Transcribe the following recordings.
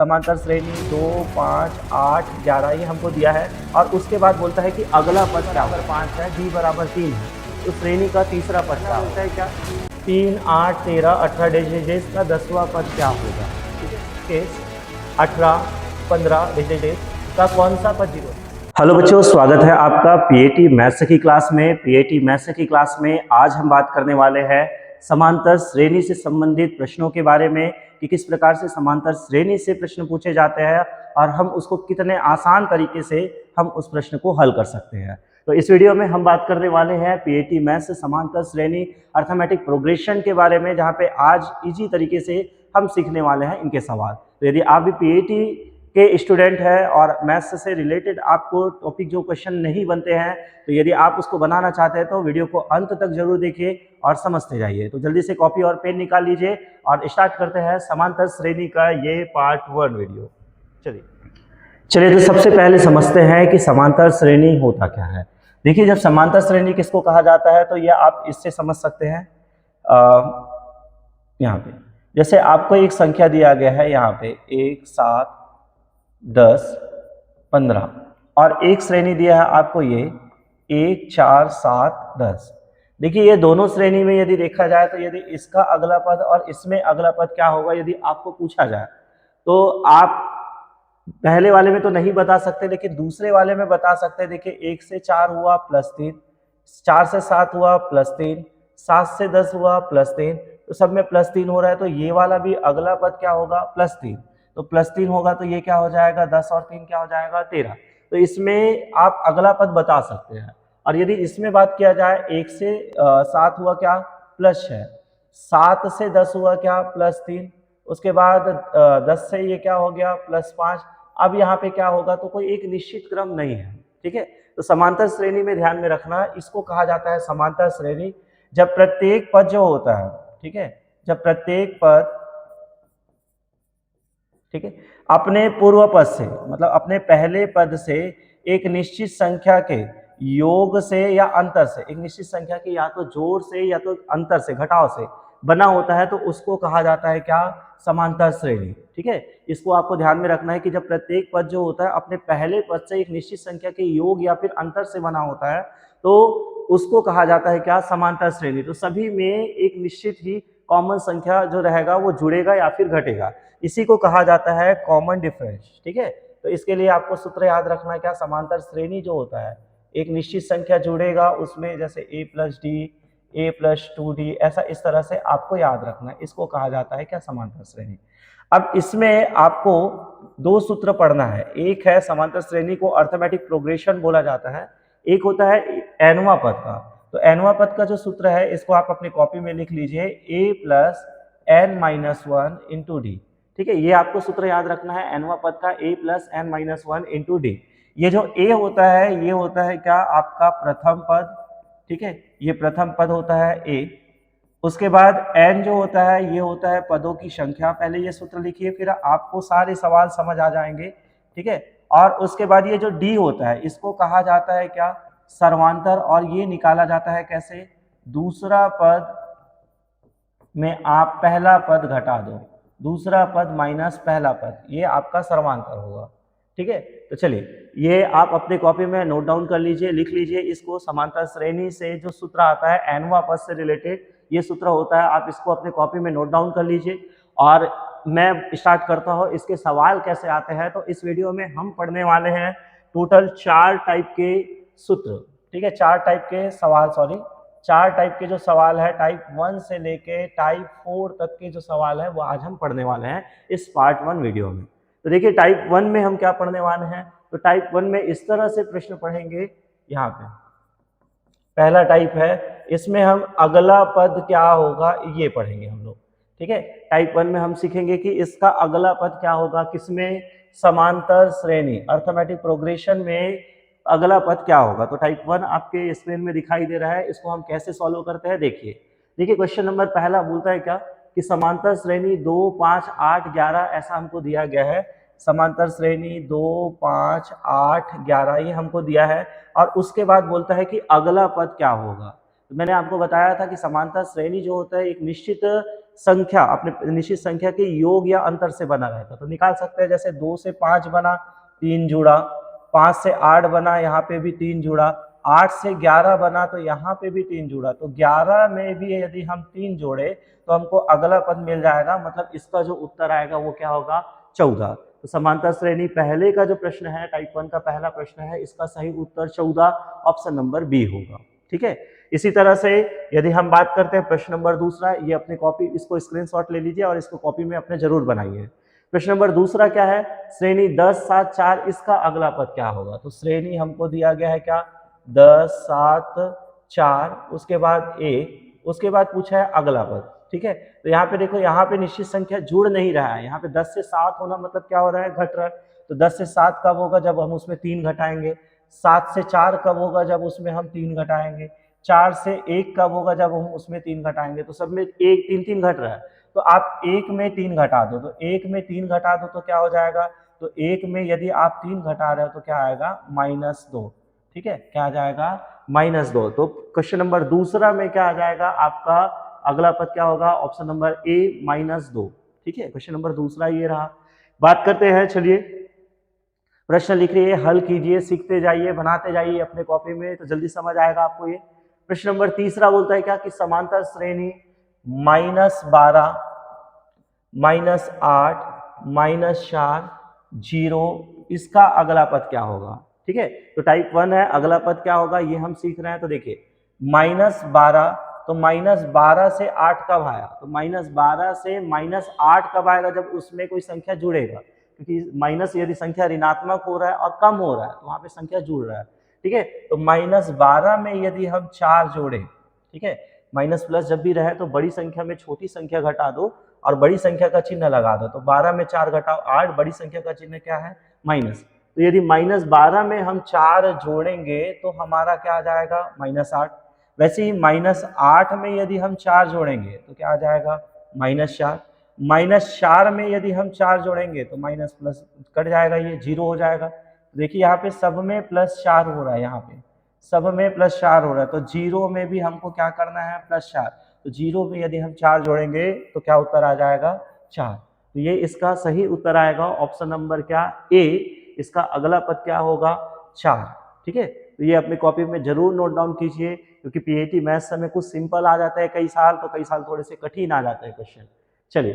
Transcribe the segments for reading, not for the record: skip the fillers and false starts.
समांतर श्रेणी 2, 5, 8, 11 ये हमको दिया है और उसके बाद बोलता है कि अगला पद क्या होगा। 5 है, d बराबर 3 है, तो श्रेणी का तीसरा पद क्या होता है क्या 3, 8, 13, 18 डेज का 10वां पद क्या होगा। ठीक है, 18, 15 डेज का कौन सा पद 0। हेलो बच्चों, स्वागत है आपका पीएटी मैथ्स की क्लास में। पीएटी मैथ्स की क्लास में आज हम बात करने वाले हैं समांतर श्रेणी से संबंधित प्रश्नों के बारे में कि किस प्रकार से समांतर श्रेणी से प्रश्न पूछे जाते हैं और हम उसको कितने आसान तरीके से हम उस प्रश्न को हल कर सकते हैं। तो इस वीडियो में हम बात करने वाले हैं पीएटी मैथ्स समांतर श्रेणी अर्थमेटिक प्रोग्रेशन के बारे में, जहाँ पे आज इजी तरीके से हम सीखने वाले हैं इनके सवाल। तो यदि आप भी पीएटी के स्टूडेंट है और मैथ्स से रिलेटेड आपको टॉपिक जो क्वेश्चन नहीं बनते हैं, तो यदि आप उसको बनाना चाहते हैं तो वीडियो को अंत तक जरूर देखिए और समझते जाइए। तो जल्दी से कॉपी और पेन निकाल लीजिए और स्टार्ट करते हैं समांतर श्रेणी का ये पार्ट 1 वीडियो। चलिए तो सबसे पहले समझते हैं कि समांतर श्रेणी होता क्या है। देखिए, जब समांतर श्रेणी किसको कहा जाता है तो यह आप इससे समझ सकते हैं। यहाँ पे जैसे आपको एक संख्या दिया गया है, यहाँ पे 1, 7, 10, 15 और एक श्रेणी दिया है आपको ये 1, 4, 7, 10। देखिए, ये दोनों श्रेणी में यदि देखा जाए तो यदि इसका अगला पद और इसमें अगला पद क्या होगा यदि आपको पूछा जाए तो आप पहले वाले में तो नहीं बता सकते, लेकिन दूसरे वाले में बता सकते हैं। देखिए, 1 से 4 हुआ +3, 4 से 7 हुआ +3, 7 से 10 हुआ +3, तो सब में +3 हो रहा है, तो ये वाला भी अगला पद क्या होगा +3। तो +3 होगा तो ये क्या हो जाएगा 10 और 3 क्या हो जाएगा 13। तो इसमें आप अगला पद बता सकते हैं। और यदि इसमें बात किया जाए 1 से 7 हुआ क्या +6, 7 से 10 हुआ क्या +3, उसके बाद 10 से ये क्या हो गया +5। अब यहाँ पे क्या होगा तो कोई एक निश्चित क्रम नहीं है। ठीक है, तो समांतर श्रेणी में ध्यान में रखना, इसको कहा जाता है समांतर श्रेणी जब प्रत्येक पद जो होता है, ठीक है, जब प्रत्येक पद, ठीक है, अपने पूर्व पद से मतलब अपने पहले पद से एक निश्चित संख्या के योग से या अंतर से, एक निश्चित संख्या के या तो जोड़ से या तो अंतर से घटाव से बना होता है, तो उसको कहा जाता है क्या समांतर श्रेणी। ठीक है, इसको आपको ध्यान में रखना है कि जब प्रत्येक पद जो होता है अपने पहले पद से एक निश्चित संख्या के योग या फिर अंतर से बना होता है, तो उसको कहा जाता है क्या समांतर श्रेणी। तो सभी में एक निश्चित ही कॉमन संख्या जो रहेगा वो जुड़ेगा या फिर घटेगा, इसी को कहा जाता है कॉमन डिफरेंस। ठीक है, तो इसके लिए आपको सूत्र याद रखना है क्या समांतर श्रेणी जो होता है एक निश्चित संख्या जुड़ेगा उसमें, जैसे a+d, a+2d, ऐसा इस तरह से आपको याद रखना है, इसको कहा जाता है क्या समांतर श्रेणी। अब इसमें आपको दो सूत्र पढ़ना है। एक है समांतर श्रेणी को अर्थमेटिक प्रोग्रेशन बोला जाता है, एक होता है nवां पद का। तो nवां पद का जो सूत्र है इसको आप अपनी कॉपी में लिख लीजिए, a+n-1 इंटू डी। ठीक है, ये आपको सूत्र याद रखना है nवां पद का a+n-1 इंटू डी। ये जो a होता है ये होता है क्या आपका प्रथम पद। ठीक है, ये प्रथम पद होता है a। उसके बाद n जो होता है ये होता है पदों की संख्या। पहले ये सूत्र लिखिए, फिर आपको सारे सवाल समझ आ जाएंगे। ठीक है, और उसके बाद ये जो d होता है इसको कहा जाता है क्या सर्वांतर, और ये निकाला जाता है कैसे, दूसरा पद में आप पहला पद घटा दो, दूसरा पद माइनस पहला पद, ये आपका सर्वांतर होगा। ठीक है, तो चलिए ये आप अपने कॉपी में नोट डाउन कर लीजिए, लिख लीजिए इसको। समांतर श्रेणी से जो सूत्र आता है nवां पद से रिलेटेड ये सूत्र होता है, आप इसको अपने कॉपी में नोट डाउन कर लीजिए। और मैं स्टार्ट करता हूँ इसके सवाल कैसे आते हैं। तो इस वीडियो में हम पढ़ने वाले हैं टोटल 4 टाइप के सूत्र। ठीक है, 4 टाइप के सवाल, सॉरी 4 टाइप के जो सवाल है, टाइप 1 से लेके टाइप 4 तक के जो सवाल है वो आज हम पढ़ने वाले हैं इस पार्ट 1 वीडियो में। तो देखिए टाइप 1 में हम क्या पढ़ने वाले हैं, तो टाइप 1 में इस तरह से प्रश्न पढ़ेंगे। यहाँ पे पहला टाइप है, इसमें हम अगला पद क्या होगा ये पढ़ेंगे हम लोग। ठीक है, टाइप 1 में हम सीखेंगे कि इसका अगला पद क्या होगा, किसमें, समांतर श्रेणी अर्थमेटिक प्रोग्रेशन में अगला पद क्या होगा। तो टाइप 1 आपके स्क्रीन में दिखाई दे रहा है, इसको हम कैसे सॉल्व करते हैं देखिए। देखिए क्वेश्चन नंबर पहला बोलता है क्या कि समांतर श्रेणी 2, 5, 8, 11 ऐसा हमको दिया गया है। समांतर श्रेणी 2, 5, 8, 11 ये हमको दिया है, और उसके बाद बोलता है कि अगला पद क्या होगा। तो मैंने आपको बताया था कि समांतर श्रेणी जो होता है एक निश्चित संख्या, अपने निश्चित संख्या के योग या अंतर से बना रहता है। तो निकाल सकते हैं, जैसे 2 से 5 बना 3 जुड़ा, 5 से 8 बना यहाँ पे भी 3 जुड़ा, 8 से 11 बना तो यहाँ पे भी 3 जुड़ा। तो 11 में भी यदि हम 3 जोड़े तो हमको अगला पद मिल जाएगा, मतलब इसका जो उत्तर आएगा वो क्या होगा, 14। तो समांतर श्रेणी पहले का जो प्रश्न है, टाइप 1 का पहला प्रश्न है, इसका सही उत्तर 14 ऑप्शन नंबर बी होगा। ठीक है। इसी तरह से यदि हम बात करते हैं प्रश्न नंबर दूसरा, ये अपने कॉपी, इसको स्क्रीनशॉट ले लीजिए और इसको कॉपी में अपने जरूर बनाइए। प्रश्न नंबर दूसरा क्या है, श्रेणी 10 7 4, इसका अगला पद क्या होगा। तो श्रेणी हमको दिया गया है क्या, 10 7 4, उसके बाद 1, उसके बाद पूछा है अगला पद। ठीक है। तो यहाँ पे देखो, यहाँ पे निश्चित संख्या जुड़ नहीं रहा है, यहाँ पे 10 से 7 होना मतलब क्या हो रहा है, घट रहा है। तो 10 से 7 कब होगा, जब हम उसमें 3 घटाएंगे। 7 से 4 कब होगा, जब उसमें हम 3 घटाएंगे। 4 से 1 कब होगा, जब हम उसमें 3 घटाएंगे। तो सब में 1 3 3 घट रहा है। तो आप 1 में 3 घटा दो, तो 1 में 3 घटा दो तो क्या हो जाएगा, तो 1 में यदि आप 3 घटा रहे हो तो क्या आएगा, -2। ठीक है, क्या आ जाएगा, -2। तो क्वेश्चन नंबर दूसरा में क्या आ जाएगा, आपका अगला पद क्या होगा, ऑप्शन नंबर ए -2। ठीक है, क्वेश्चन नंबर दूसरा ये रहा। बात करते हैं, चलिए प्रश्न लिख रही है, हल कीजिए, सीखते जाइए, बनाते जाइए अपने कॉपी में, तो जल्दी समझ आएगा आपको ये। प्रश्न नंबर तीसरा बोलता है क्या, कि समांतर श्रेणी -12 -8 -4 0, इसका अगला पद क्या होगा। ठीक है, तो टाइप 1 है, अगला पद क्या होगा ये हम सीख रहे हैं। तो देखिए -12, तो -12 से 8 कब आया, तो -12 से -8 कब आएगा, जब उसमें कोई संख्या जुड़ेगा, क्योंकि माइनस यदि संख्या ऋणात्मक हो रहा है और कम हो रहा है तो वहां पे संख्या जुड़ रहा है। ठीक है, तो -12 में यदि हम 4 जोड़े, ठीक है, माइनस प्लस जब भी रहे तो बड़ी संख्या में छोटी संख्या घटा दो और बड़ी संख्या का चिन्ह लगा दो। तो 12 में 4 घटाओ 8, बड़ी संख्या का चिन्ह क्या है, माइनस। तो यदि -12 में हम 4 जोड़ेंगे तो हमारा क्या आ जाएगा, -8। वैसे ही -8 में यदि हम 4 जोड़ेंगे तो क्या आ जाएगा, -4। -4 में यदि हम 4 जोड़ेंगे तो माइनस प्लस कट जाएगा, ये 0 हो जाएगा। तो देखिए यहाँ पे सब में +4 हो रहा है, यहाँ पे सब में +4 हो रहा है, तो 0 में भी हमको क्या करना है, +4। तो 0 में यदि हम 4 जोड़ेंगे तो क्या उत्तर आ जाएगा, 4। तो ये इसका सही उत्तर आएगा, ऑप्शन नंबर क्या, ए, इसका अगला पद क्या होगा, 4। ठीक है, तो ये अपनी कॉपी में जरूर नोट डाउन कीजिए, क्योंकि पीएटी मैथ्स में कुछ सिंपल आ जाता है कई साल, तो कई साल थोड़े से कठिन आ जाते हैं क्वेश्चन। चलिए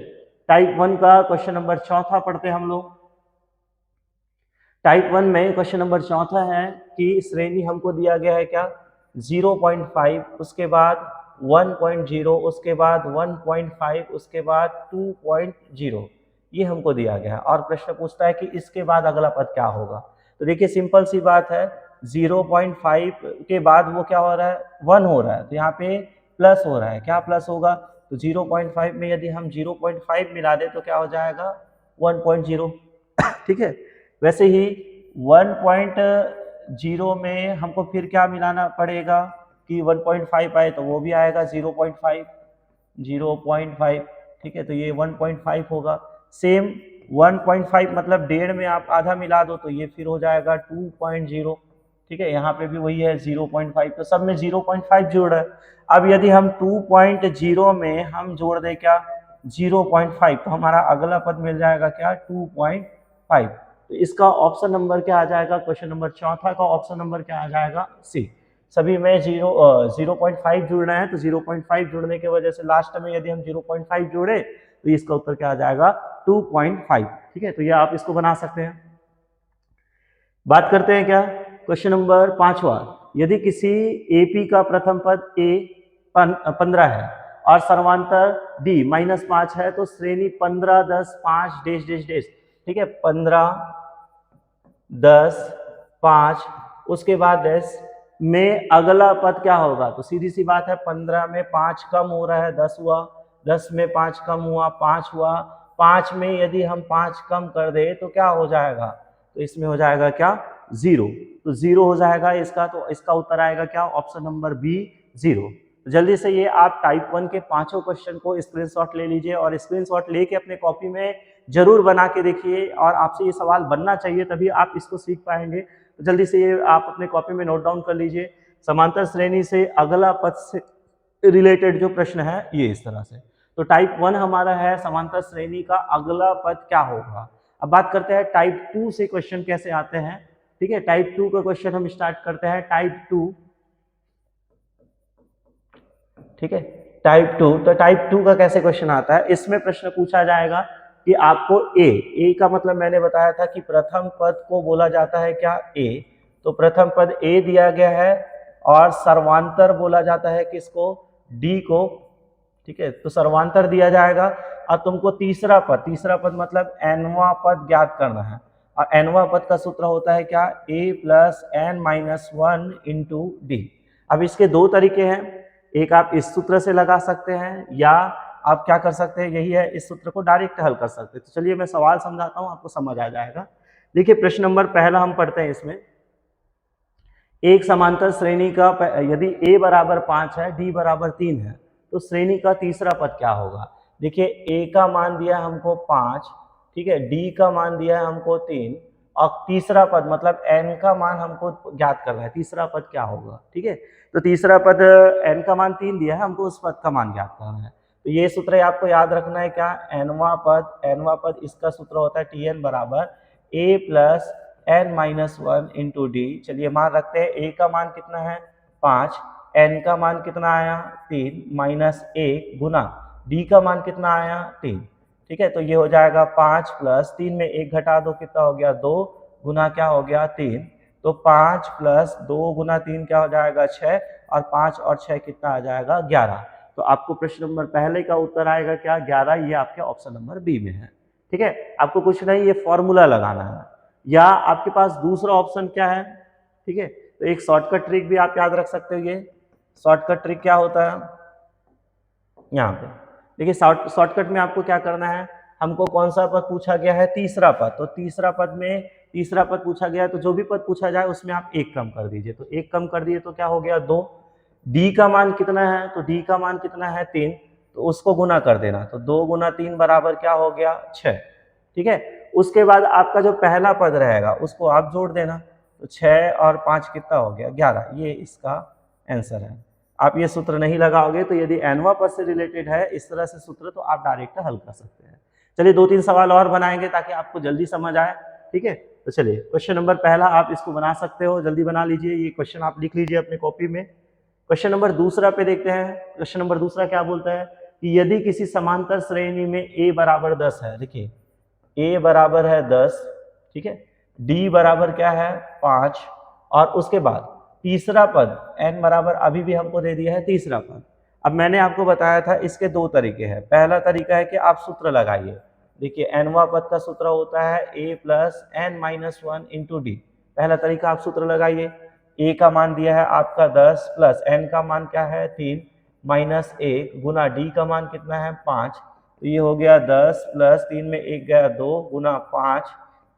टाइप 1 का क्वेश्चन नंबर चौथा पढ़ते हैं हम लोग। टाइप 1 में क्वेश्चन नंबर चौथा है कि श्रेणी हमको दिया गया है क्या, 0.5, उसके बाद 1.0, उसके बाद 1.5, उसके बाद 2.0, ये हमको दिया गया है। और प्रश्न पूछता है कि इसके बाद अगला पद क्या होगा। तो देखिए सिंपल सी बात है, 0.5 के बाद वो क्या हो रहा है, 1 हो रहा है, तो यहाँ पे प्लस हो रहा है, क्या प्लस होगा, तो 0.5 में यदि हम 0.5 मिला दे तो क्या हो जाएगा, 1.0। ठीक है, वैसे ही 1.0 में हमको फिर क्या मिलाना पड़ेगा कि 1.5 आए, तो वो भी आएगा 0.5। ठीक है, तो ये 1.5 होगा। सेम 1.5 मतलब 1.5 में आप आधा मिला दो तो ये फिर हो जाएगा 2.0। ठीक है, यहाँ पे भी वही है 0.5, तो सब में 0.5 जोड़ रहा है। अब यदि हम 2.0 में हम जोड़ दें क्या, 0.5, तो हमारा अगला पद मिल जाएगा क्या, 2.5। तो इसका ऑप्शन नंबर क्या आ जाएगा, क्वेश्चन नंबर चौथा का ऑप्शन नंबर क्या आ जाएगा, सी। सभी में 0.5 जुड़ रहे हैं, तो 0.5 जुड़ने की वजह से लास्ट में यदि हम 0.5 जोड़े तो इसका उत्तर क्या आ जाएगा, 2.5। ठीक है, तो ये आप इसको बना सकते हैं। बात करते हैं क्या, क्वेश्चन नंबर 5वां, यदि किसी एपी का प्रथम पद ए 15 है और सर्वांतर डी -5 है, तो श्रेणी 15 10 5 डेश डेश डेश। ठीक है, 15 10 5, उसके बाद डैश में अगला पद क्या होगा। तो सीधी सी बात है, 15 में 5 कम हो रहा है, 10 हुआ, 10 में 5 कम हुआ, 5 हुआ, 5 में यदि हम 5 कम कर दे तो क्या हो जाएगा, तो इसमें हो जाएगा क्या, 0। तो 0 हो जाएगा इसका, तो इसका उत्तर आएगा क्या, ऑप्शन नंबर बी, 0। जल्दी से ये आप टाइप 1 के पांचों क्वेश्चन को स्क्रीनशॉट ले लीजिए और स्क्रीनशॉट लेके अपने कॉपी में जरूर बना के देखिए, और आपसे ये सवाल बनना चाहिए, तभी आप इसको सीख पाएंगे। तो जल्दी से ये आप अपने कॉपी में नोट डाउन कर लीजिए। समांतर श्रेणी से अगला पद से रिलेटेड जो प्रश्न है ये इस तरह से। तो टाइप 1 हमारा है समांतर श्रेणी का अगला पद क्या होगा। अब बात करते हैं टाइप 2 से क्वेश्चन कैसे आते हैं। ठीक है, टाइप 2 का क्वेश्चन हम स्टार्ट करते हैं। टाइप 2, ठीक है, टाइप 2। तो टाइप 2 का कैसे क्वेश्चन आता है, इसमें प्रश्न पूछा जाएगा कि आपको ए का मतलब मैंने बताया था कि प्रथम पद को बोला जाता है क्या, ए। तो प्रथम पद ए दिया गया है और सर्वांतर बोला जाता है किसको, डी को। ठीक है, तो सर्वांतर दिया जाएगा और तुमको तीसरा पद मतलब एनवा पद ज्ञात करना है। और एनवा पद का सूत्र होता है क्या, A plus N minus 1 into D. अब इसके दो तरीके हैं, एक आप इस सूत्र से लगा सकते हैं या आप क्या कर सकते हैं, यही है, इस सूत्र को डायरेक्ट हल कर सकते हैं। तो चलिए मैं सवाल समझाता हूं, आपको समझ आ जाएगा। देखिए प्रश्न नंबर पहला हम पढ़ते हैं। इसमें एक समांतर श्रेणी का यदि a बराबर 5 है, d बराबर 3 है, तो श्रेणी का तीसरा पद क्या होगा। देखिए a का मान दिया है हमको 5, ठीक है, d का मान दिया है हमको 3 और तीसरा पद मतलब n का मान हमको ज्ञात करना है, तीसरा पद क्या होगा। ठीक है, तो तीसरा पद n का मान 3 दिया है, हमको उस पद का मान ज्ञात करना है। तो ये सूत्र आपको याद रखना है क्या, nवा पद इसका सूत्र होता है tn बराबर a plus n minus 1 into D. चलिए मान रखते हैं, a का मान कितना है 5, n का मान कितना आया 3 माइनस 1 गुना d का मान कितना आया 3। ठीक है, तो ये हो जाएगा 5 प्लस 3 में 1 घटा दो, कितना हो गया 2 गुना क्या हो गया 3। तो 5 प्लस 2 गुना 3 क्या हो जाएगा 6 और 5 और 6 कितना आ जाएगा 11। तो आपको प्रश्न नंबर पहले का उत्तर आएगा क्या 11, ये आपके ऑप्शन नंबर बी में है। ठीक है, आपको कुछ नहीं, ये फॉर्मूला लगाना है। या आपके पास दूसरा ऑप्शन क्या है, ठीक है, तो एक शॉर्टकट ट्रिक भी आप याद रख सकते हो। ये शॉर्टकट ट्रिक क्या होता है, यहाँ पे देखिए शॉर्टकट में आपको क्या करना है, हमको कौन सा पद पूछा गया है, तीसरा पद। तो तीसरा पद पूछा गया है, तो जो भी पद पूछा जाए उसमें आप एक कम कर दीजिए। तो एक कम कर दिए तो क्या हो गया 2। डी का मान कितना है, तो डी का मान कितना है 3, तो उसको गुना कर देना। तो 2 गुना 3 बराबर क्या हो गया 6। ठीक है, उसके बाद आपका जो पहला पद रहेगा उसको आप जोड़ देना। तो 6 और 5 कितना हो गया 11, ये इसका आंसर है। आप ये सूत्र नहीं लगाओगे तो यदि एनवा पद से रिलेटेड है इस तरह से सूत्र, तो आप डायरेक्ट हल कर सकते हैं। चलिए 2-3 सवाल और बनाएंगे ताकि आपको जल्दी समझ आए। ठीक है, तो चलिए क्वेश्चन नंबर पहला आप इसको बना सकते हो, जल्दी बना लीजिए। ये क्वेश्चन आप लिख लीजिए अपनी कॉपी में। क्वेश्चन नंबर दूसरा पे देखते हैं। क्वेश्चन नंबर दूसरा क्या बोलता है कि यदि किसी समांतर श्रेणी में a बराबर 10 है, देखिए a बराबर है 10, ठीक है, d बराबर क्या है 5 और उसके बाद तीसरा पद n बराबर अभी भी हमको दे दिया है तीसरा पद। अब मैंने आपको बताया था इसके दो तरीके हैं। पहला तरीका है कि आप सूत्र लगाइए। देखिए nवा पद का सूत्र होता है a plus n minus 1 into D. पहला तरीका आप सूत्र लगाइए। a का मान दिया है आपका 10 प्लस n का मान क्या है 3 माइनस 1 गुना d का मान कितना है 5। तो ये हो गया 10 प्लस 3 में 1 गया 2 गुना 5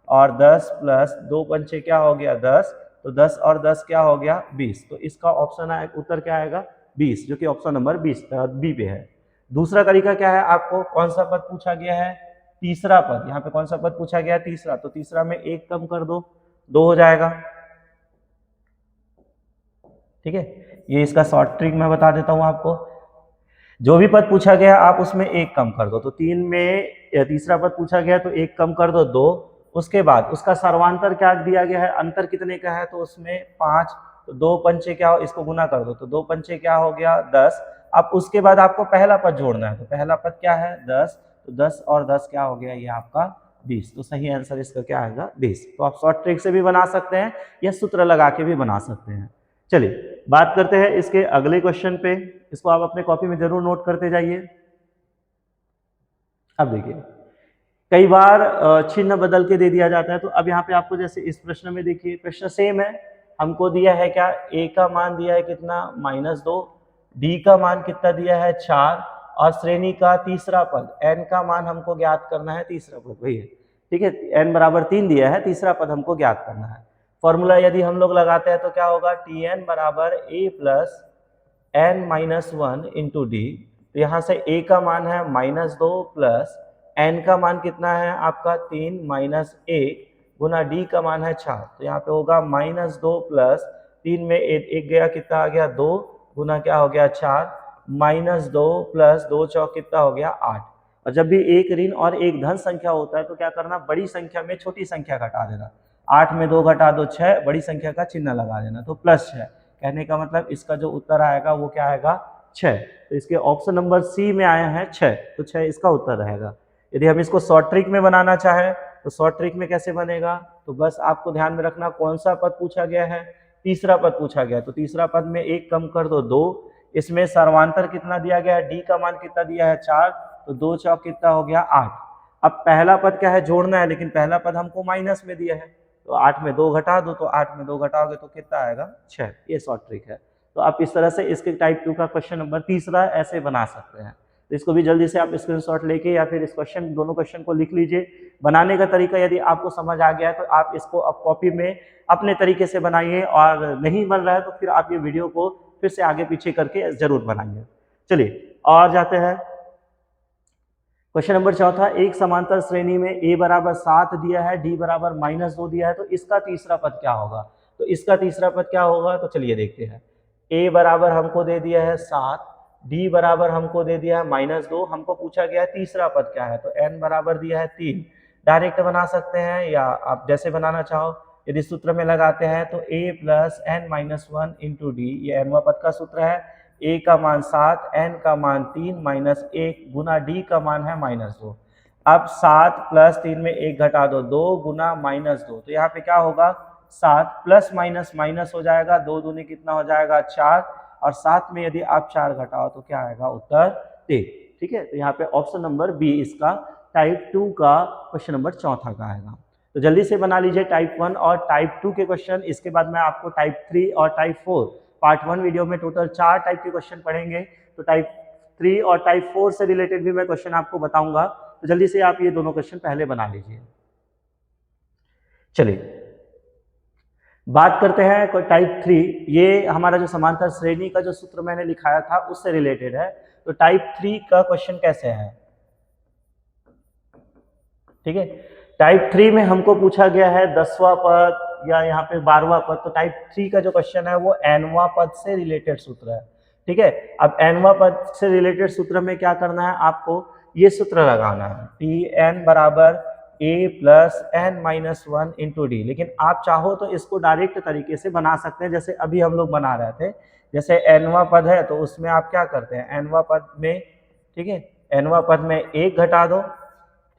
और 10 प्लस 2 पंचे क्या हो गया 10। तो 10 और 10 क्या हो गया 20। तो इसका ऑप्शन आएगा, उत्तर क्या आएगा 20, जो कि ऑप्शन नंबर 20 बी पे है। दूसरा तरीका क्या है, आपको कौन सा पद पूछा गया है, तीसरा पद। यहाँ पे कौन सा पद पूछा गया है तीसरा, तो तीसरा में 1 कम कर दो 2 हो जाएगा। ठीक है, ये इसका शॉर्ट ट्रिक मैं बता देता हूँ आपको। जो भी पद पूछा गया आप उसमें 1 कम कर दो। तो 3 में तीसरा पद पूछा गया तो 1 कम कर दो 2। उसके बाद उसका सर्वांतर क्या दिया गया है, अंतर कितने का है, तो उसमें 5। तो 2 पंचे क्या हो, इसको गुना कर दो। तो 2 पंचे क्या हो गया 10। अब उसके बाद आपको पहला पद जोड़ना है। तो पहला पद क्या है 10, तो 10 और 10 क्या हो गया, ये आपका 20। तो सही आंसर इसका क्या आएगा 20। तो आप शॉर्ट ट्रिक से भी बना सकते हैं या सूत्र लगा के भी बना सकते हैं। चलिए बात करते हैं इसके अगले क्वेश्चन पे। इसको आप अपने कॉपी में जरूर नोट करते जाइए। अब देखिए कई बार चिन्ह बदल के दे दिया जाता है। तो अब यहाँ पे आपको जैसे इस प्रश्न में देखिए, प्रश्न सेम है, हमको दिया है क्या, a का मान दिया है कितना -2, d का मान कितना दिया है 4 और श्रेणी का तीसरा पद n का मान हमको ज्ञात करना है, तीसरा पद वही है। ठीक है, n बराबर 3 दिया है, तीसरा पद हमको ज्ञात करना है। फॉर्मूला यदि हम लोग लगाते हैं तो क्या होगा, tn बराबर a plus n minus 1 into D. तो यहाँ से a का मान है -2 प्लस n का मान कितना है आपका 3 माइनस 1 गुना d का मान है 4। तो यहाँ पे होगा -2 प्लस 3 में एक गया, कितना आ गया 2 गुना क्या हो गया 4 माइनस 2 प्लस 2 चौक कितना हो गया 8। और जब भी एक ऋण और एक धन संख्या होता है तो क्या करना, बड़ी संख्या में छोटी संख्या घटा देना। 8 में 2 घटा दो 6, बड़ी संख्या का चिन्ह लगा देना, तो प्लस 6। कहने का मतलब इसका जो उत्तर आएगा वो क्या आएगा 6। तो इसके ऑप्शन नंबर सी में आया है 6, तो 6 इसका उत्तर रहेगा। यदि हम इसको शॉर्ट ट्रिक में बनाना चाहें तो शॉर्ट ट्रिक में कैसे बनेगा, तो बस आपको ध्यान में रखना कौन सा पद पूछा गया है, तीसरा पद पूछा गया। तो तीसरा पद में 1 कम कर दो 2, इसमें सर्वांतर कितना दिया गया है, डी का मान कितना दिया है 4, तो 2 चौक कितना हो गया 8। अब पहला पद क्या है, जोड़ना है, लेकिन पहला पद हमको माइनस में दिया है, तो 8 में 2 घटा दो, तो 8 में 2 घटाओगे तो कितना आएगा 6। ये शॉर्ट ट्रिक है। तो आप इस तरह से इसके टाइप 2 का क्वेश्चन नंबर तीसरा ऐसे बना सकते हैं। तो इसको भी जल्दी से आप स्क्रीनशॉट लेके या फिर इस क्वेश्चन दोनों क्वेश्चन को लिख लीजिए। बनाने का तरीका यदि आपको समझ आ गया है तो आप इसको अब कॉपी में अपने तरीके से बनाइए, और नहीं बन रहा है तो फिर आप ये वीडियो को फिर से आगे पीछे करके जरूर बनाइए। चलिए और जाते हैं क्वेश्चन नंबर चौथा। एक समांतर श्रेणी में a बराबर 7 दिया है, d बराबर -2 दिया है, तो इसका तीसरा पद क्या होगा। तो इसका तीसरा पद क्या होगा, तो चलिए देखते हैं। a बराबर हमको दे दिया है 7, d बराबर हमको दे दिया है -2, हमको पूछा गया है तीसरा पद क्या है, तो n बराबर दिया है 3। डायरेक्ट बना सकते हैं या आप जैसे बनाना चाहो। यदि सूत्र में लगाते हैं तो a + n-1 × d, ये nवां पद का सूत्र है। a का मान 7, n का मान 3 -1 गुना d का मान है -2। अब 7 + 3 में 1 घटा दो 2 गुना -2, तो यहाँ पे क्या होगा 7 प्लस माइनस माइनस हो जाएगा, 2 दूनी कितना हो जाएगा 4, और 7 में यदि आप 4 घटाओ तो क्या आएगा उत्तर 3। ठीक है, तो यहाँ पे ऑप्शन नंबर बी इसका टाइप 2 का क्वेश्चन नंबर चौथा का आएगा। तो जल्दी से बना लीजिए टाइप 1 और टाइप 2 के क्वेश्चन। इसके बाद मैं आपको टाइप 3 और टाइप 4 पार्ट 1 वीडियो में टोटल 4 टाइप के क्वेश्चन पढ़ेंगे, तो टाइप 3 और टाइप 4 से रिलेटेड भी मैं क्वेश्चन आपको बताऊंगा। तो जल्दी से आप ये दोनों क्वेश्चन पहले बना लीजिए। चलिए बात करते हैं टाइप 3। ये हमारा जो समांतर श्रेणी का जो सूत्र मैंने लिखाया था उससे रिलेटेड है। तो टाइप 3 का क्वेश्चन कैसे है, ठीक है। टाइप 3 में हमको पूछा गया है 10वां पद या यहाँ पे 12वां पद। तो टाइप 3 का जो क्वेश्चन है वो nवां पद से रिलेटेड सूत्र है, ठीक है। अब nवां पद से रिलेटेड सूत्र में क्या करना है, आपको ये सूत्र लगाना है, Tn बराबर a + n-1 × d। लेकिन आप चाहो तो इसको डायरेक्ट तरीके से बना सकते हैं, जैसे अभी हम लोग बना रहे थे। जैसे nवां पद है तो उसमें आप क्या करते हैं, nवां पद में, ठीक है, nवां पद में 1 घटा दो,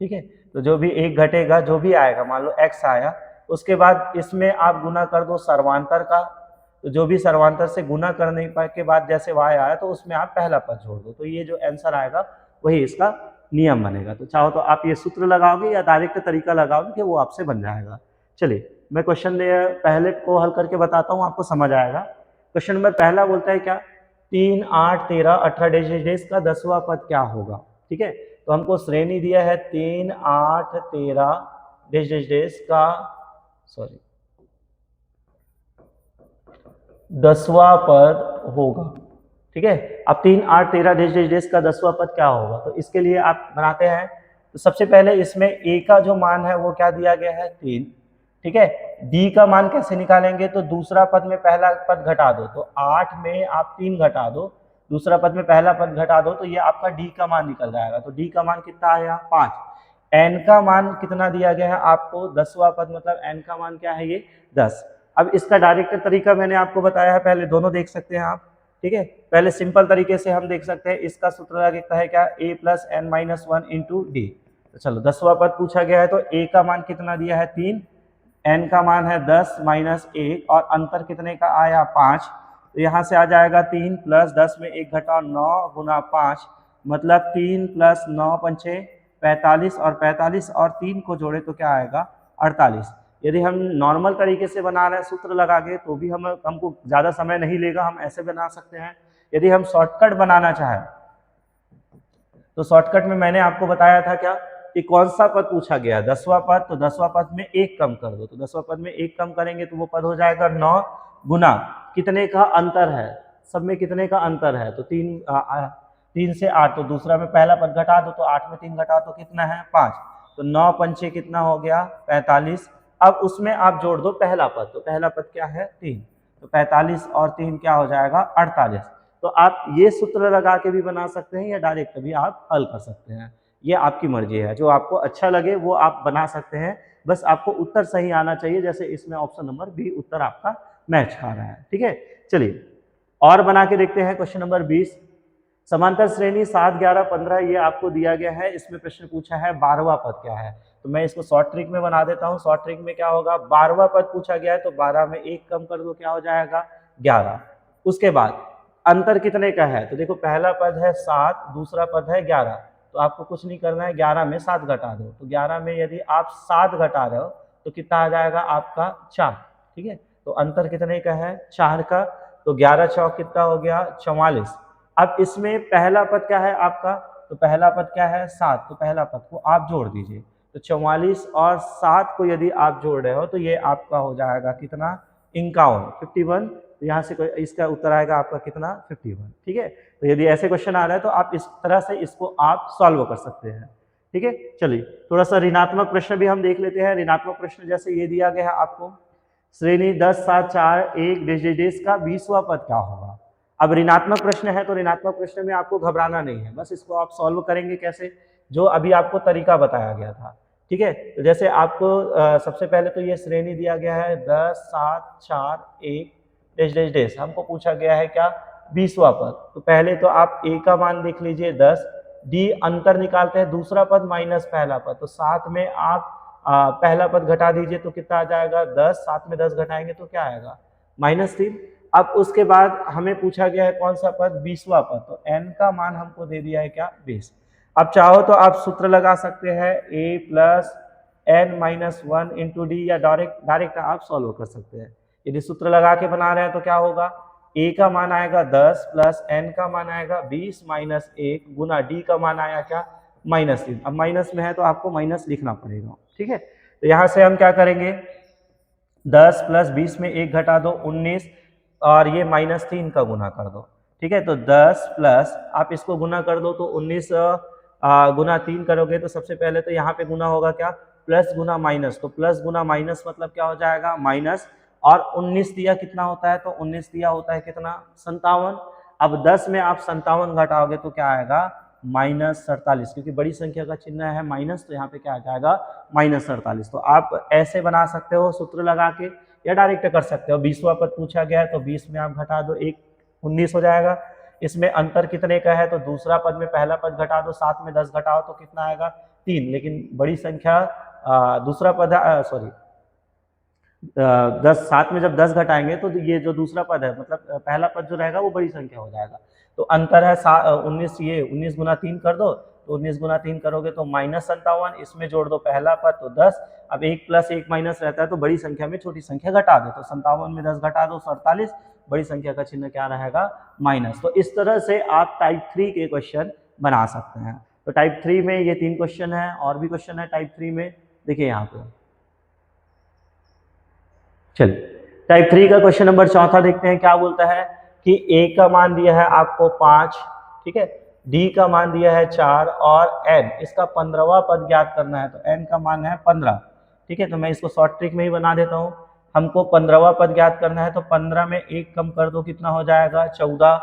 ठीक है। तो जो भी 1 घटेगा, जो भी आएगा, मान लो x आया, उसके बाद इसमें आप गुना कर दो सर्वांतर का, तो जो भी सर्वांतर से गुना करने के बाद जैसे y आया तो उसमें आप पहला पद जोड़ दो, तो ये जो आंसर आएगा वही इसका नियम बनेगा। तो चाहो तो आप ये सूत्र लगाओगे या डायरेक्ट तरीका लगाओगे कि वो आपसे बन जाएगा। चलिए मैं क्वेश्चन पहले को हल करके बताता हूँ, आपको समझ आएगा। क्वेश्चन नंबर पहला बोलता है क्या, 3, 8, 13, 18 डेज का 10वां पद क्या होगा, ठीक है। तो हमको श्रेणी दिया है 3, 8, 13 डेज का 10वां पद होगा, ठीक है। अब 3, 8, 13 डेज का 10वां पद क्या होगा, तो इसके लिए आप बनाते हैं। तो सबसे पहले इसमें a का जो मान है वो क्या दिया गया है 3, ठीक है। d का मान कैसे निकालेंगे, तो दूसरा पद में पहला पद घटा दो, तो 8 में आप 3 घटा दो, दूसरा पद में पहला पद घटा दो, तो ये आपका d का मान निकल जाएगा। तो d का मान कितना आया 5। n का मान कितना दिया गया है आपको, 10वां पद, मतलब n का मान क्या है ये 10। अब इसका डायरेक्ट तरीका मैंने आपको बताया है, पहले दोनों देख सकते हैं आप, ठीक है। पहले सिंपल तरीके से हम देख सकते हैं, इसका सूत्र लगता है क्या, a + n-1 × d। तो चलो 10वां पद पूछा गया है, तो a का मान कितना दिया है 3, n का मान है 10 - 1, और अंतर कितने का आया 5। तो यहाँ से आ जाएगा 3 + 10 में 1 घटाओ 9 गुना 5, मतलब 3 + 9 × 5 = 45, और 45 और 3 को जोड़े तो क्या आएगा 48। यदि हम नॉर्मल तरीके से बना रहे हैं सूत्र लगा के तो भी हमको ज़्यादा समय नहीं लेगा, हम ऐसे बना सकते हैं। यदि हम शॉर्टकट बनाना चाहें तो शॉर्टकट में मैंने आपको बताया था क्या, कि कौन सा पद पूछा गया, 10वां पद। तो 10वां पद में 1 कम कर दो, तो 10वां पद में 1 कम करेंगे तो वो पद हो जाएगा 9 गुना कितने का अंतर है, सब में कितने का अंतर है, तो 3 से 8, तो दूसरा में पहला पद घटा दो, तो 8 में 3 घटाओ तो कितना है 5, तो 9 × 5 कितना हो गया 45। अब उसमें आप जोड़ दो पहला पद, तो पहला पद क्या है 3, तो 45 और 3 क्या हो जाएगा 48। तो आप ये सूत्र लगा के भी बना सकते हैं या डायरेक्ट भी आप हल कर सकते हैं, ये आपकी मर्जी है, जो आपको अच्छा लगे वो आप बना सकते हैं। बस आपको उत्तर सही आना चाहिए, जैसे इसमें ऑप्शन नंबर बी उत्तर आपका मैच खा रहा है। ठीक है, चलिए और बना के देखते हैं। क्वेश्चन नंबर 20, समांतर श्रेणी 7, 11, 15 ये आपको दिया गया है। इसमें प्रश्न पूछा है 12वां पद क्या है, तो मैं इसको शॉर्ट ट्रिक में बना देता हूँ। शॉर्ट ट्रिक में क्या होगा, 12वां पद पूछा गया है तो 12 में 1 कम कर दो, क्या हो जाएगा 11। उसके बाद अंतर कितने का है, तो देखो पहला पद है 7, दूसरा पद है 11, तो आपको कुछ नहीं करना है, 11 में 7 घटा दो। तो 11 में यदि आप 7 घटा रहे हो तो कितना आ जाएगा आपका 4। ठीक है, तो अंतर कितने का है 4 का, तो 11 चौक कितना हो गया 44। अब इसमें पहला पद क्या है आपका, तो पहला पद क्या है 7, तो पहला पद को आप जोड़ दीजिए। तो 44 और 7 को यदि आप जोड़ रहे हो तो ये आपका हो जाएगा कितना 51, 51। तो यहाँ से इसका उत्तर आएगा आपका कितना 51। ठीक है, तो यदि ऐसे क्वेश्चन आ रहा है तो आप इस तरह से इसको आप सॉल्व कर सकते हैं। ठीक है, चलिए थोड़ा सा ऋणात्मक प्रश्न भी हम देख लेते हैं। ऋणात्मक प्रश्न जैसे ये दिया गया है आपको, श्रेणी 10, 7, 4, 1 डेश का 20वां पद क्या होगा। अब ऋणात्मक प्रश्न है तो ऋणात्मक प्रश्न में आपको घबराना नहीं है, बस इसको आप सॉल्व करेंगे कैसे, जो अभी आपको तरीका बताया गया था। ठीक है, तो जैसे आपको सबसे पहले तो ये श्रेणी दिया गया है 10, 7, 4, 1 डेश, हमको पूछा गया है क्या 20वां पद। तो पहले तो आप a का मान देख लीजिए 10, डी अंतर निकालते हैं, दूसरा पद माइनस पहला पद, तो 7 में आप पहला पद घटा दीजिए तो कितना आ जाएगा 10, 7 में 10 घटाएंगे तो क्या आएगा -3। अब उसके बाद हमें पूछा गया है कौन सा पद 20वां पद, तो n का मान हमको दे दिया है क्या 20। अब चाहो तो आप सूत्र लगा सकते हैं a plus n-1 into D, या डायरेक्ट आप सॉल्व कर सकते हैं। यदि सूत्र लगा के बना रहे हैं तो क्या होगा, a का मान आएगा 10 प्लस n का मान आएगा 20 माइनस 1 गुना d का मान आया क्या -3। अब माइनस में है तो आपको माइनस लिखना पड़ेगा। ठीक है, तो यहाँ से हम क्या करेंगे, 10 प्लस 20 में 1 घटा दो 19, और ये -3 का गुना कर दो। ठीक है, तो 10 प्लस आप इसको गुना कर दो तो 19 गुना 3 करोगे तो सबसे पहले तो यहाँ पे गुना होगा क्या प्लस गुना माइनस, तो प्लस गुना माइनस मतलब क्या हो जाएगा माइनस, और 19 दिया कितना होता है, तो 19 दिया होता है कितना 57। अब 10 में आप 57 घटाओगे तो क्या आएगा -47, क्योंकि बड़ी संख्या का चिन्ह है माइनस, तो यहाँ पे क्या आ जाएगा -47। तो आप ऐसे बना सकते हो सूत्र लगा के, या डायरेक्ट कर सकते हो। 20वां पद पूछा गया है तो 20 में आप घटा दो 1, 19 हो जाएगा। इसमें अंतर कितने का है, तो दूसरा पद में पहला पद घटा दो, 7 में 10 घटाओ तो कितना आएगा 3, लेकिन बड़ी संख्या दूसरा पद सॉरी 7 में जब 10 घटाएंगे तो ये जो दूसरा पद है मतलब पहला पद जो रहेगा वो बड़ी संख्या हो जाएगा। तो अंतर है 19, ये 19 गुना 3 कर दो, तो 19 गुना 3 करोगे तो -57, इसमें जोड़ दो पहला पद तो 10। अब 1 प्लस 1 माइनस रहता है तो बड़ी संख्या में छोटी संख्या घटा दो, तो 57 में 10 घटा दो 47, बड़ी संख्या का चिन्ह क्या रहेगा माइनस। तो इस तरह से आप टाइप 3 के क्वेश्चन बना सकते हैं। तो टाइप 3 में ये 3 क्वेश्चन है, और भी क्वेश्चन है टाइप 3 में, देखिए यहाँ पे। चलिए टाइप 3 का क्वेश्चन नंबर 4 देखते हैं, क्या बोलता है कि a का मान दिया है आपको 5, ठीक है, d का मान दिया है 4, और n इसका 15वां पद ज्ञात करना है, तो n का मान है 15। ठीक है, तो मैं इसको शॉर्ट ट्रिक में ही बना देता हूँ। हमको 15वां पद ज्ञात करना है, तो 15 में 1 कम कर दो, कितना हो जाएगा 14।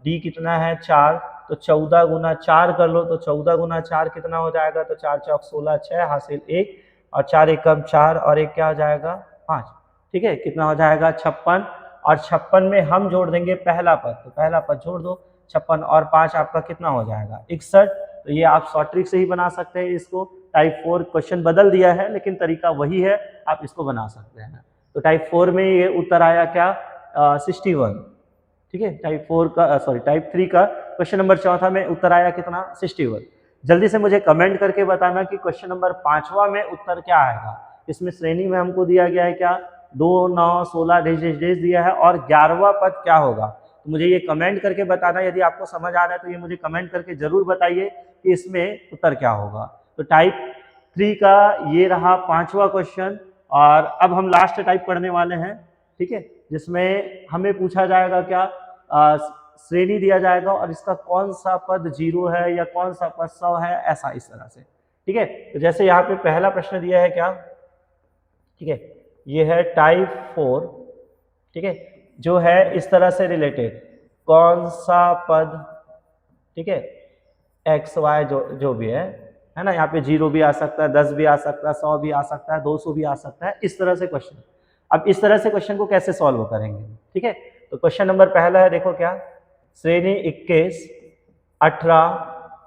d कितना है 4, तो 14 गुना 4 कर लो, तो 14 गुना 4 कितना हो जाएगा, तो 4 चौक 16, 6 हासिल 1, और 4 एकम 4, और 1 क्या हो जाएगा 5। ठीक है, कितना हो जाएगा 56, और 56 में हम जोड़ देंगे पहला पद, तो पहला पद जोड़ दो 56 और 5 आपका कितना हो जाएगा 61। तो ये आप शॉर्ट ट्रिक से ही बना सकते हैं इसको। टाइप 4 क्वेश्चन बदल दिया है लेकिन तरीका वही है, आप इसको बना सकते हैं। तो टाइप 4 में ये उत्तर आया क्या 61। ठीक है, टाइप 4 का टाइप 3 का क्वेश्चन नंबर 4 में उत्तर आया कितना 61। जल्दी से मुझे कमेंट करके बताना कि क्वेश्चन नंबर 5वां में उत्तर क्या आएगा। इसमें श्रेणी में हमको दिया गया है क्या 2, 9, 16 डेश दिया है, और 11वां पद क्या होगा, तो मुझे ये कमेंट करके बताना। यदि आपको समझ आ रहा है तो ये मुझे कमेंट करके जरूर बताइए कि इसमें उत्तर क्या होगा। तो टाइप 3 का ये रहा 5वां क्वेश्चन, और अब हम लास्ट टाइप पढ़ने वाले हैं। ठीक है, जिसमें हमें पूछा जाएगा क्या श्रेणी दिया जाएगा और इसका कौन सा पद 0 है या कौन सा पद 100 है, ऐसा इस तरह से। ठीक है, तो जैसे यहाँ पे पहला प्रश्न दिया है क्या, ठीक है, ये है टाइप 4। ठीक है, जो है इस तरह से रिलेटेड, कौन सा पद, ठीक है, एक्स वाई जो भी है ना, यहाँ पे 0 भी आ सकता है, 10 भी आ सकता है, 100 भी आ सकता है, 200 भी आ सकता है, इस तरह से क्वेश्चन। अब इस तरह से क्वेश्चन को कैसे सॉल्व करेंगे, ठीक है। तो क्वेश्चन नंबर पहला है, देखो क्या, श्रेणी 21, 18,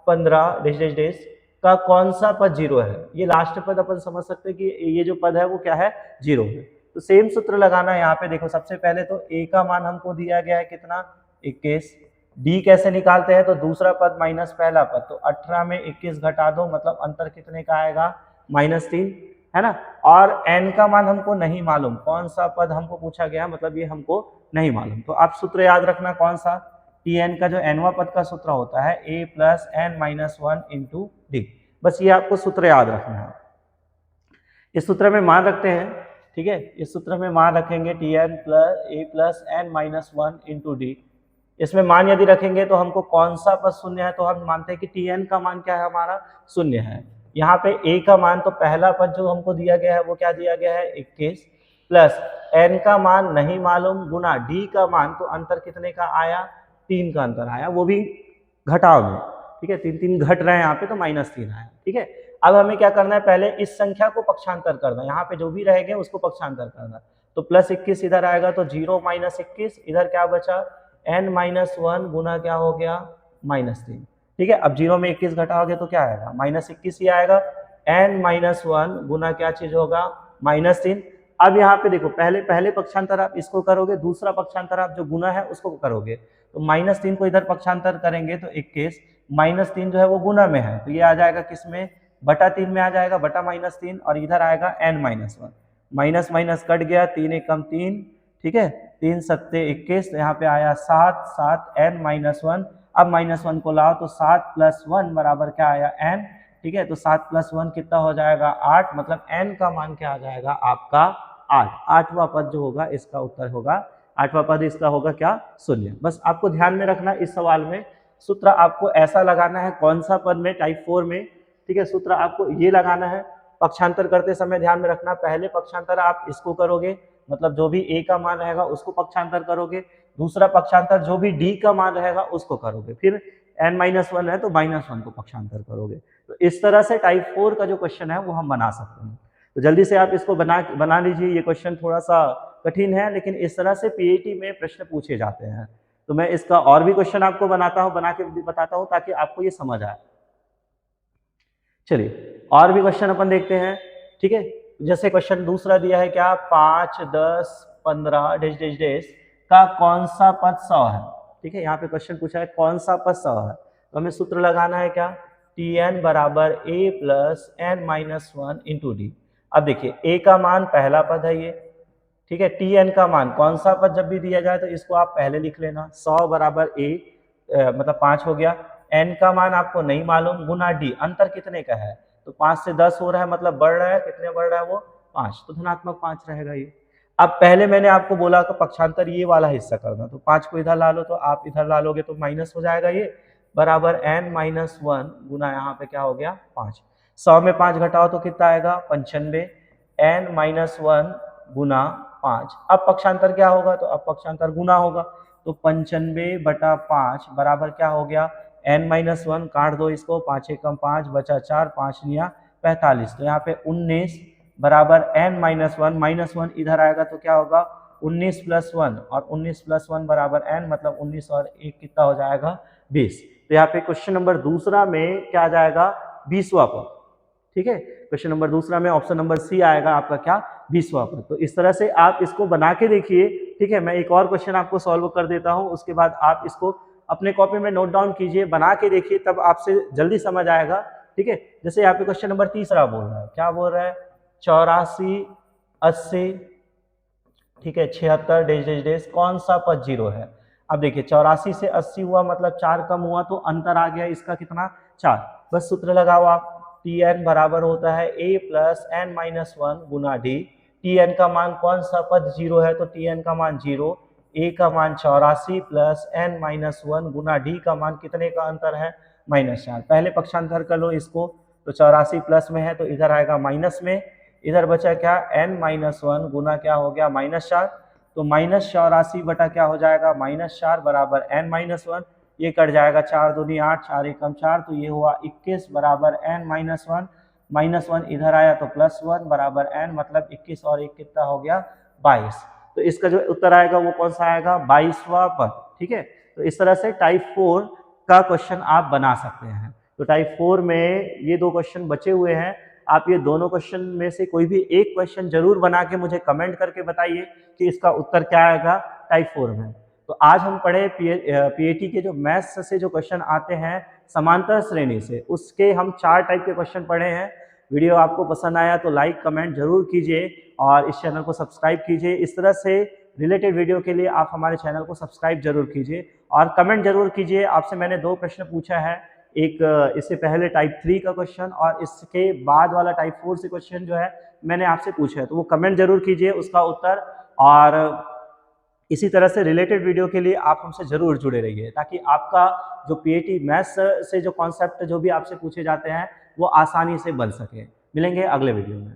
15 डेश डेश डेश का कौन सा पद 0 है। ये लास्ट पद अपन समझ सकते हैं कि ये जो पद है वो क्या है, 0 है। तो सेम सूत्र लगाना है यहाँ पे। देखो सबसे पहले तो a का मान हमको दिया गया है कितना, 21। d कैसे निकालते हैं, तो दूसरा पद माइनस पहला पद, तो 18 में 21 घटा दो, मतलब अंतर कितने का आएगा, -3, है ना। और n का मान हमको नहीं मालूम, कौन सा पद हमको पूछा गया, मतलब ये हमको नहीं मालूम। तो आप सूत्र याद रखना कौन सा, Tn का जो nवा पद का सूत्र होता है a + n-1 × d। बस ये आपको सूत्र याद रखना है। इस सूत्र में मान रखते हैं, ठीक है, इस सूत्र में मान रखेंगे Tn + a + n-1 × d। इसमें मान यदि रखेंगे तो हमको कौन सा पद शून्य है, तो हम मानते हैं कि Tn का मान क्या है, हमारा शून्य है। यहाँ पे a का मान, तो पहला पद जो हमको दिया गया है वो क्या दिया गया है, 21, प्लस n का मान नहीं मालूम, गुना d का मान, तो अंतर कितने का आया, 3 का अंतर आया, वो भी घटाव में, ठीक है, 3 घट रहे हैं यहाँ पे, तो -3 आया, ठीक है। अब हमें क्या करना है, पहले इस संख्या को पक्षांतर करना, यहाँ पे जो भी रहेंगे उसको पक्षांतर करना। तो +21 इधर आएगा, तो 0 - 21, इधर क्या बचा, n-1 गुना क्या हो गया, -3, ठीक है। अब 0 में 21 घटाओगे तो क्या आएगा, -21 ही आएगा। n-1 गुना क्या चीज होगा, -3। अब यहाँ पे देखो, पहले पक्षांतर आप इसको करोगे, दूसरा पक्षांतर आप जो गुना है उसको करोगे, तो -3 को इधर पक्षांतर करेंगे तो 21, -3 जो है वो गुना में है, तो ये आ जाएगा किसमें, बटा 3 में आ जाएगा, बटा -3, और इधर आएगा n-1, माइनस माइनस कट गया, 3 एकम 3, ठीक है, 3 सत्ते 21, तो यहाँ पे आया 7, 7 n-1। अब -1 को लाओ तो 7 + 1 बराबर क्या आया, n, ठीक है। तो 7 + 1 कितना हो जाएगा, 8, मतलब n का मान क्या आ जाएगा आपका 8। 8वां पद जो होगा इसका उत्तर होगा, 8वां पद इसका होगा क्या, 0। बस आपको ध्यान में रखना, इस सवाल में सूत्र आपको ऐसा लगाना है, कौन सा पद में, टाइप 4 में, ठीक है, सूत्र आपको ये लगाना है। पक्षांतर करते समय ध्यान में रखना, पहले पक्षांतर आप इसको करोगे, मतलब जो भी a का मान रहेगा उसको पक्षांतर करोगे, दूसरा पक्षांतर जो भी d का मान रहेगा उसको करोगे, फिर n-1 है तो -1 को पक्षांतर करोगे। तो इस तरह से टाइप 4 का जो क्वेश्चन है वो हम बना सकते हैं। तो जल्दी से आप इसको बना लीजिए। ये क्वेश्चन थोड़ा सा कठिन है, लेकिन इस तरह से पीएटी में प्रश्न पूछे जाते हैं। तो मैं इसका और भी क्वेश्चन आपको बना के बताता हूँ ताकि आपको ये समझ आए। चलिए और भी क्वेश्चन अपन देखते हैं, ठीक है। जैसे क्वेश्चन दूसरा दिया है क्या, 5, 10, 15 डेश डेश डेश का कौन सा पद 100 है, ठीक है। यहाँ पे क्वेश्चन पूछा है कौन सा पद 100 है, तो हमें सूत्र लगाना है क्या, Tn बराबर a + n-1 × d। अब देखिए a का मान पहला पद है ये, ठीक है। Tn का मान, कौन सा पद जब भी दिया जाए तो इसको आप पहले लिख लेना, 100 बराबर a, मतलब 5 हो गया, n का मान आपको नहीं मालूम, गुना d, अंतर कितने का है, तो 5 से 10 हो रहा है, मतलब बढ़ रहा है, कितने बढ़ रहा है वो, 5, तो धनात्मक 5 रहेगा ये। अब पहले मैंने आपको बोला कि पक्षांतर ये वाला हिस्सा करना, तो 5 को इधर ला लो, तो आप इधर ला लोगे तो माइनस हो जाएगा ये, बराबर n-1 गुना यहाँ पे क्या हो गया 5। 100 में 5 घटाओ तो कितना आएगा 95, n-1 गुना 5। अब पक्षांतर क्या होगा, तो अब पक्षांतर गुना होगा, तो 95/5 बराबर क्या हो गया, n-1 काट दो इसको, 5 एकम 5 बचा 4, 5 निया 45, तो यहाँ पे 19 बराबर n-1, -1 इधर आएगा तो क्या होगा 19 + 1, और 19 + 1 बराबर n, मतलब 19 और 1 कितना हो जाएगा 20। तो यहाँ पे क्वेश्चन नंबर दूसरा में क्या आ जाएगा 20वां पद, ठीक है। क्वेश्चन नंबर दूसरा में ऑप्शन नंबर सी आएगा आपका क्या 20वां पद। तो इस तरह से आप इसको बना के देखिए, ठीक है। मैं एक और क्वेश्चन आपको सॉल्व कर देता हूँ, उसके बाद आप इसको अपने कॉपी में नोट डाउन कीजिए, बना के देखिए, तब आपसे जल्दी समझ आएगा, ठीक है। जैसे यहाँ पे क्वेश्चन नंबर तीसरा बोल रहा है, क्या बोल रहा है, 84, 80, ठीक है, 76 डेश डेश डेश कौन सा पद 0 है। अब देखिए 84 से 80 हुआ, मतलब 4 कम हुआ, तो अंतर आ गया इसका कितना 4। बस सूत्र लगाओ आप, Tn बराबर होता है a + n-1 Guna d। Tn का मान कौन सा पद 0 है, तो Tn का मान 0, a का मान 84 + n-1 गुना d का मान कितने का अंतर है -4। पहले पक्षांतर कर लो इसको, तो 84 प्लस में है तो इधर आएगा माइनस में, इधर बचा क्या n-1 गुना क्या हो गया -4, तो -84 बटा क्या हो जाएगा, -4 बराबर n-1, ये कट जाएगा, 4 दूनी 8, 4 एकम 4, तो ये हुआ 21 बराबर n-1, -1 इधर आया तो +1 बराबर n, मतलब 21 और 1 कितना हो गया, 22। तो इसका जो उत्तर आएगा वो कौन सा आएगा, 22वां पद। ठीक है, तो इस तरह से टाइप 4 का क्वेश्चन आप बना सकते हैं। तो टाइप 4 में ये 2 क्वेश्चन बचे हुए हैं, आप ये दोनों क्वेश्चन में से कोई भी एक क्वेश्चन जरूर बना के मुझे कमेंट करके बताइए कि इसका उत्तर क्या आएगा टाइप 4 में। तो आज हम पढ़े पीएटी के जो मैथ्स से जो क्वेश्चन आते हैं समांतर श्रेणी से, उसके हम 4 टाइप के क्वेश्चन पढ़े हैं। वीडियो आपको पसंद आया तो लाइक कमेंट जरूर कीजिए और इस चैनल को सब्सक्राइब कीजिए। इस तरह से रिलेटेड वीडियो के लिए आप हमारे चैनल को सब्सक्राइब जरूर कीजिए और कमेंट जरूर कीजिए। आपसे मैंने 2 प्रश्न पूछा है, एक इससे पहले टाइप 3 का क्वेश्चन और इसके बाद वाला टाइप 4 से क्वेश्चन जो है मैंने आपसे पूछा है, तो वो कमेंट जरूर कीजिए उसका उत्तर। और इसी तरह से रिलेटेड वीडियो के लिए आप हमसे जरूर जुड़े रहिए ताकि आपका जो पीएटी मैथ्स से जो कॉन्सेप्ट जो भी आपसे पूछे जाते हैं वो आसानी से बन सके। मिलेंगे अगले वीडियो में।